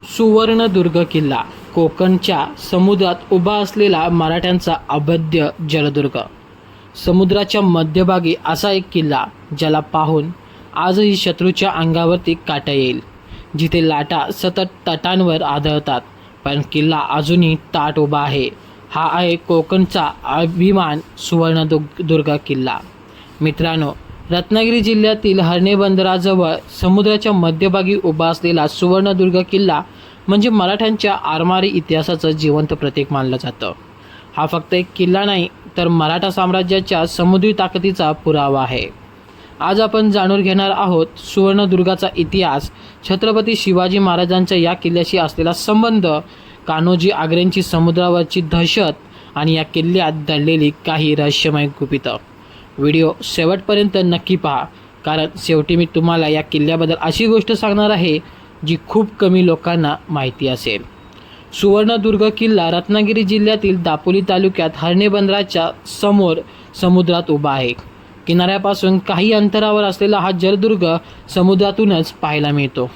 सुवर्णदुर्ग किल्ला कोकणच्या समुद्रात उभा असलेला मराठ्यांचा अभेद्य जलदुर्ग. समुद्राच्या मध्यभागी असा एक किल्ला ज्याला पाहून आजही शत्रूच्या अंगावरती काटा येईल, जिथे लाटा सतत तटांवर आदळतात, पण किल्ला अजूनही ताठ उभा आहे. हा आहे कोकणचा अभिमान सुवर्णदुर्ग किल्ला. मित्रांनो, रत्नागिरी जिल्ह्यातील हर्णे बंदराजवळ समुद्राच्या मध्यभागी उभा असलेला सुवर्णदुर्ग किल्ला म्हणजे मराठ्यांच्या आरमारी इतिहासाचं जिवंत प्रतीक मानलं जातं. हा फक्त एक किल्ला नाही, तर मराठा साम्राज्याच्या समुद्री ताकदीचा पुरावा आहे. आज आपण जाणून घेणार आहोत सुवर्णदुर्गाचा इतिहास, छत्रपती शिवाजी महाराजांच्या या किल्ल्याशी असलेला संबंध, कान्होजी आंग्रेंची समुद्रावरची दहशत आणि या किल्ल्यात दडलेली काही रहस्यमय गुपितं. व्हिडिओ शेवटपर्यंत नक्की पहा, कारण शेवटी मी तुम्हाला या किल्ल्याबद्दल अशी गोष्ट सांगणार आहे जी खूप कमी लोकांना माहिती असेल. सुवर्णदुर्ग किल्ला रत्नागिरी जिल्ह्यातील दापोली तालुक्यात हर्णे बंदराच्या समोर समुद्रात उभा आहे. किनाऱ्यापासून काही अंतरावर असलेला हा जलदुर्ग समुद्रातूनच पाहायला मिळतो.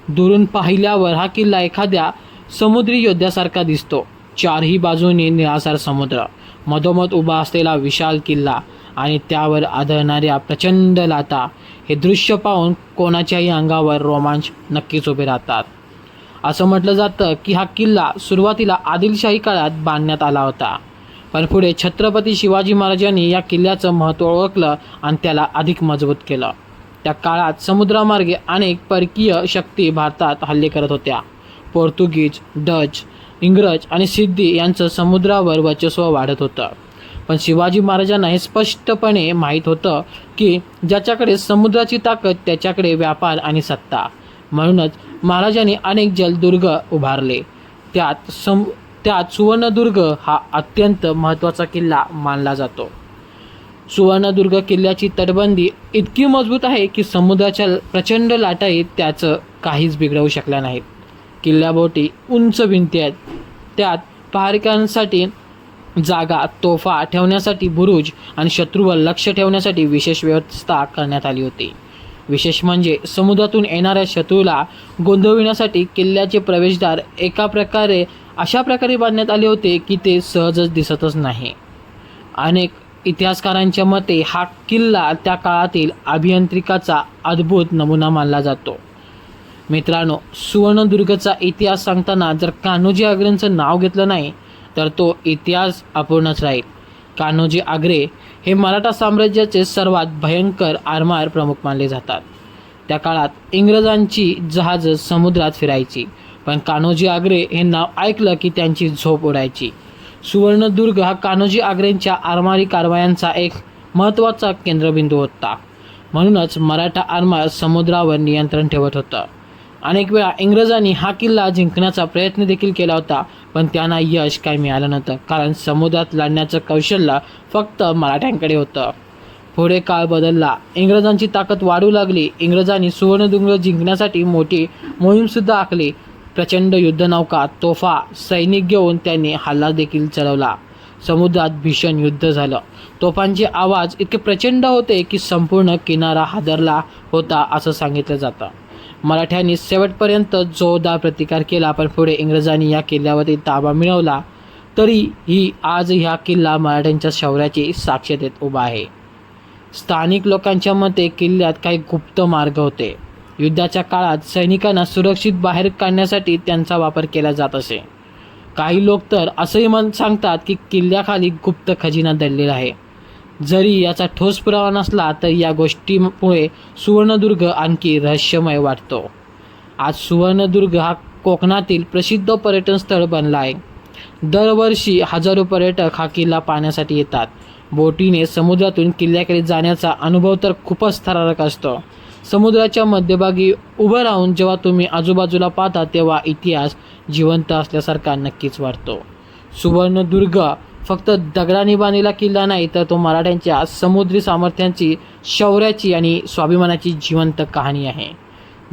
दुरून पाहिल्यावर हा किल्ला एखाद्या समुद्री योद्ध्यासारखा दिसतो. चारही बाजूनी निळासर समुद्र, मधोमध उभा असलेला विशाल किल्ला आणि त्यावर आदळणाऱ्या प्रचंड लाटा, हे दृश्य पाहून कोणाच्याही अंगावर रोमांच नक्कीच उभे राहतात. असं म्हटलं जातं की हा किल्ला सुरुवातीला आदिलशाही काळात बांधण्यात आला होता, पण पुढे छत्रपती शिवाजी महाराजांनी या किल्ल्याचं महत्त्व ओळखलं आणि त्याला अधिक मजबूत केलं. त्या काळात समुद्रामार्गे अनेक परकीय शक्ती भारतात हल्ले करत होत्या. पोर्तुगीज, डच, इंग्रज आणि सिद्धी यांचं समुद्रावर वर्चस्व वाढत होतं. पण शिवाजी महाराजांना हे स्पष्टपणे माहीत होतं की ज्याच्याकडे समुद्राची ताकद त्याच्याकडे व्यापार आणि सत्ता. म्हणूनच महाराजांनी अनेक जलदुर्ग उभारले. त्यात सुवर्णदुर्ग हा अत्यंत महत्त्वाचा किल्ला मानला जातो. सुवर्णदुर्ग किल्ल्याची तटबंदी इतकी मजबूत आहे की समुद्राच्या प्रचंड लाटाही त्याचं काहीच बिघडवू शकल्या नाहीत. किल्ल्याभोवती उंच भिंती आहेत, त्यात पहारेकऱ्यांसाठी जागा, तोफा ठेवण्यासाठी बुरुज आणि शत्रूवर लक्ष ठेवण्यासाठी विशेष व्यवस्था करण्यात आली होती. विशेष म्हणजे समुद्रातून येणाऱ्या शत्रूला गोंधळविण्यासाठी किल्ल्याचे प्रवेशद्वार अशा प्रकारे बांधण्यात आले होते की ते सहजच दिसतच नाही. अनेक इतिहासकारांच्या मते हा किल्ला त्या काळातील अभियांत्रिकाचा अद्भुत नमुना मानला जातो. मित्रांनो, सुवर्णदुर्गचा इतिहास सांगताना जर कान्होजी आंग्रेंचं नाव घेतलं नाही तर तो इतिहास अपूर्णच राहील. कान्होजी आंग्रे हे मराठा साम्राज्याचे सर्वात भयंकर आरमार प्रमुख मानले जातात. त्या काळात इंग्रजांची जहाजं समुद्रात फिरायची, पण कान्होजी आंग्रे हे नाव ऐकलं की त्यांची झोप उडायची. सुवर्णदुर्ग हा कान्होजी आंग्रेंच्या आरमारी कारवायांचा एक महत्त्वाचा केंद्रबिंदू होता. म्हणूनच मराठा आरमार समुद्रावर नियंत्रण ठेवत होतं. अनेक वेळा इंग्रजांनी हा किल्ला जिंकण्याचा प्रयत्न देखील केला होता, पण त्यांना यश काही मिळालं नव्हतं, कारण समुद्रात लढण्याचं कौशल्य फक्त मराठ्यांकडे होतं. पुढे काळ बदलला, इंग्रजांची ताकद वाढू लागली. इंग्रजांनी सुवर्णदुर्ग जिंकण्यासाठी मोठी मोहीमसुद्धा आखली. प्रचंड युद्धनौका, तोफा, सैनिक घेऊन त्यांनी हल्ला देखील चढवला. समुद्रात भीषण युद्ध झालं. तोफांचे आवाज इतके प्रचंड होते की संपूर्ण किनारा हादरला होता असं सांगितलं जातं. मराठ्यांनी शेवटपर्यंत जोरदार प्रतिकार केला, पण पुढे इंग्रजांनी या किल्ल्यावरती ताबा मिळवला. तरीही आज हा किल्ला मराठ्यांच्या शौर्याची साक्ष देत उभा आहे. स्थानिक लोकांच्या मते किल्ल्यात काही गुप्त मार्ग होते. युद्धाच्या काळात सैनिकांना सुरक्षित बाहेर काढण्यासाठी त्यांचा वापर केला जात असे. काही लोक तर असंही सांगतात की किल्ल्याखाली गुप्त खजिना दडलेला आहे. जरी याचा ठोस पुरावा नसला तरी या गोष्टीमुळे सुवर्णदुर्ग आणखी रहस्यमय वाटतो. आज सुवर्णदुर्ग हा कोकणातील प्रसिद्ध पर्यटन स्थळ बनला आहे. दरवर्षी हजारो पर्यटक हा किल्ला पाहण्यासाठी येतात. बोटीने समुद्रातून किल्ल्याकडे जाण्याचा अनुभव तर खूपच थरारक असतो. समुद्राच्या मध्यभागी उभं राहून जेव्हा तुम्ही आजूबाजूला पाहता तेव्हा इतिहास जिवंत असल्यासारखा नक्कीच वाटतो. सुवर्णदुर्ग फक्त दगडाने बांधलेला किल्ला नाही, तर तो मराठ्यांच्या समुद्री सामर्थ्याची, शौर्याची आणि स्वाभिमानाची जिवंत कहाणी आहे.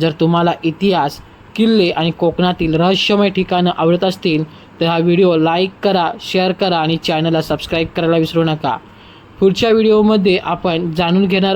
जर तुम्हाला इतिहास, किल्ले आणि कोकणातील रहस्यमय ठिकाणं आवडत असतील तर हा व्हिडिओ लाईक करा, शेअर करा आणि चॅनलला सबस्क्राईब करायला विसरू नका. पुढच्या व्हिडिओमध्ये आपण जाणून घेणार